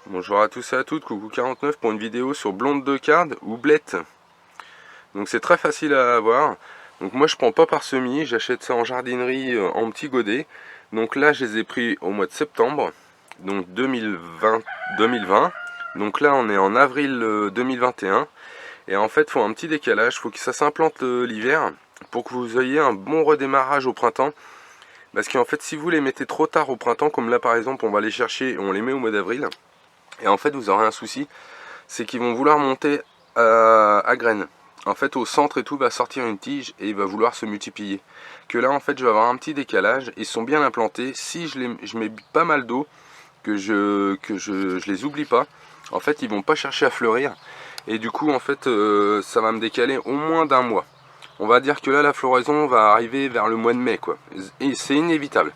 Bonjour à tous et à toutes, coucou 49 pour une vidéo sur blonde de carde ou blette. Donc c'est très facile à avoir. Donc moi je prends pas par semis, j'achète ça en jardinerie en petits godets. Donc là je les ai pris au mois de septembre, donc 2020. Donc là on est en avril 2021. Et en fait il faut un petit décalage, il faut que ça s'implante l'hiver pour que vous ayez un bon redémarrage au printemps. Parce qu'en fait si vous les mettez trop tard au printemps, comme là par exemple on va les chercher et on les met au mois d'avril, et en fait vous aurez un souci, c'est qu'ils vont vouloir monter à graines. En fait au centre et tout va sortir une tige et il va vouloir se multiplier. Que là en fait je vais avoir un petit décalage, ils sont bien implantés. Si je mets pas mal d'eau, que je les oublie pas, en fait ils vont pas chercher à fleurir. Et du coup en fait ça va me décaler au moins d'un mois. On va dire que là la floraison va arriver vers le mois de mai quoi. Et c'est inévitable.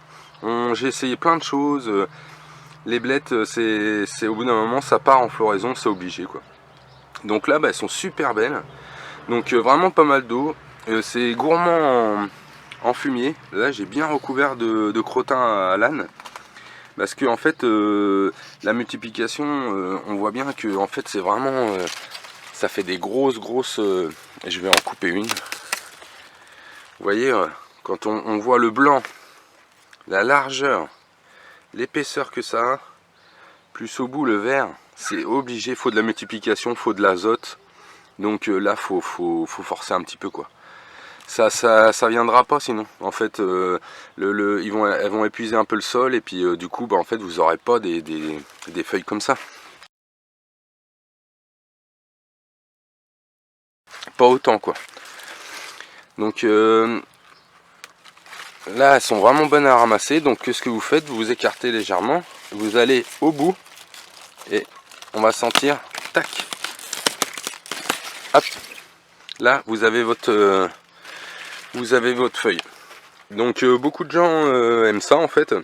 J'ai essayé plein de choses. Les blettes, c'est au bout d'un moment, ça part en floraison, c'est obligé quoi. Donc là, elles sont super belles. Donc vraiment pas mal d'eau. C'est gourmand en fumier. Là, j'ai bien recouvert de crottin à l'âne. Parce que en fait, la multiplication, on voit bien que en fait, c'est vraiment, ça fait des grosses. Je vais en couper une. Vous voyez, quand on voit le blanc, la largeur, l'épaisseur que ça a, plus au bout le vert, c'est obligé, faut de la multiplication, faut de l'azote. Donc là faut forcer un petit peu quoi. Ça viendra pas sinon. En fait elles vont épuiser un peu le sol et puis du coup en fait vous aurez pas des feuilles comme ça. Pas autant quoi. Donc là elles sont vraiment bonnes à ramasser. Donc ce que vous faites, vous vous écartez légèrement, vous allez au bout et on va sentir, tac, hop, là vous avez votre feuille. Donc beaucoup de gens aiment ça en fait.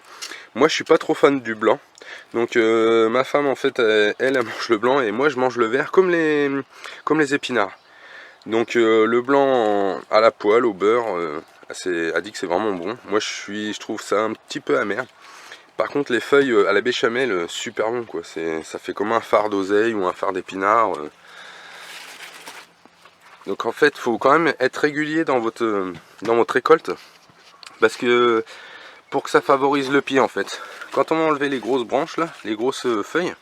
Moi je suis pas trop fan du blanc. Donc ma femme en fait elle mange le blanc et moi je mange le vert comme les épinards. Donc le blanc à la poêle au beurre, a dit que c'est vraiment bon. Moi je trouve ça un petit peu amer. Par contre les feuilles à la béchamel, super bon quoi. Ça fait comme un fard d'oseille ou un fard d'épinards. Donc en fait, il faut quand même être régulier dans votre récolte, parce que pour que ça favorise le pied en fait. Quand on va enlever les grosses branches là, les grosses feuilles,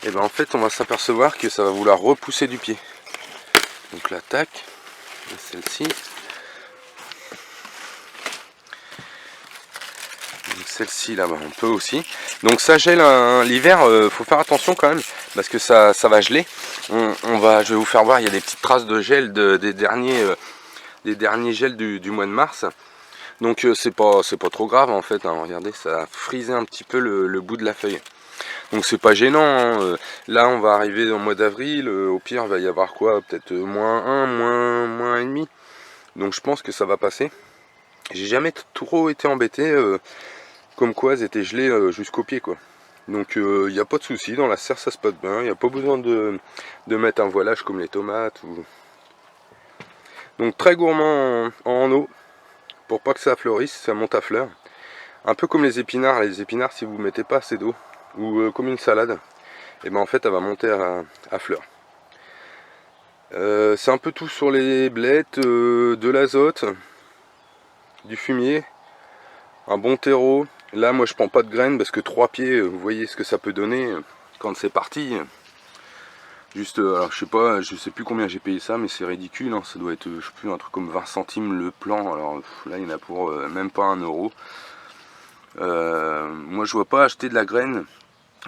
et ben en fait on va s'apercevoir que ça va vouloir repousser du pied. Donc là, tac, celle-ci. Celle-ci là, on peut aussi. Donc ça gèle l'hiver, faut faire attention quand même, parce que ça va geler. Je vais vous faire voir, il y a des petites traces de gel des derniers gels du mois de mars. Donc c'est pas trop grave en fait, hein. Regardez, ça a frisé un petit peu le bout de la feuille. Donc c'est pas gênant, hein. Là on va arriver au mois d'avril, au pire il va y avoir quoi, peut-être -1, moins 1,5. Donc je pense que ça va passer. J'ai jamais trop été embêté, comme quoi elles étaient gelées jusqu'au pied quoi. Donc il n'y a pas de souci, dans la serre ça se passe bien, il n'y a pas besoin de mettre un voilage comme les tomates. Donc très gourmand en eau, pour pas que ça fleurisse, ça monte à fleur. Un peu comme les épinards si vous mettez pas assez d'eau, ou comme une salade, et ben en fait elle va monter à fleur. C'est un peu tout sur les blettes, de l'azote, du fumier, un bon terreau. Là moi je prends pas de graines parce que 3 pieds, vous voyez ce que ça peut donner quand c'est parti. Juste, alors je sais plus combien j'ai payé ça, mais c'est ridicule, hein. Ça doit être, je sais plus, un truc comme 20 centimes le plan. Alors là il y en a pour même pas 1 euro. Moi je vois pas acheter de la graine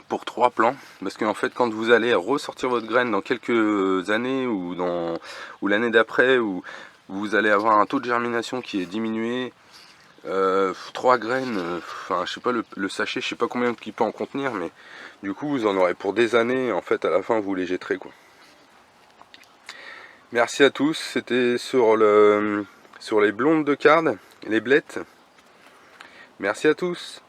pour 3 plants, parce qu'en fait quand vous allez ressortir votre graine dans quelques années ou l'année d'après, où vous allez avoir un taux de germination qui est diminué, 3 graines, enfin je sais pas, le sachet, je sais pas combien il peut en contenir, mais du coup vous en aurez pour des années. En fait à la fin vous les jetterez quoi. Merci à tous, c'était sur les blondes de carde, les blettes. Merci à tous.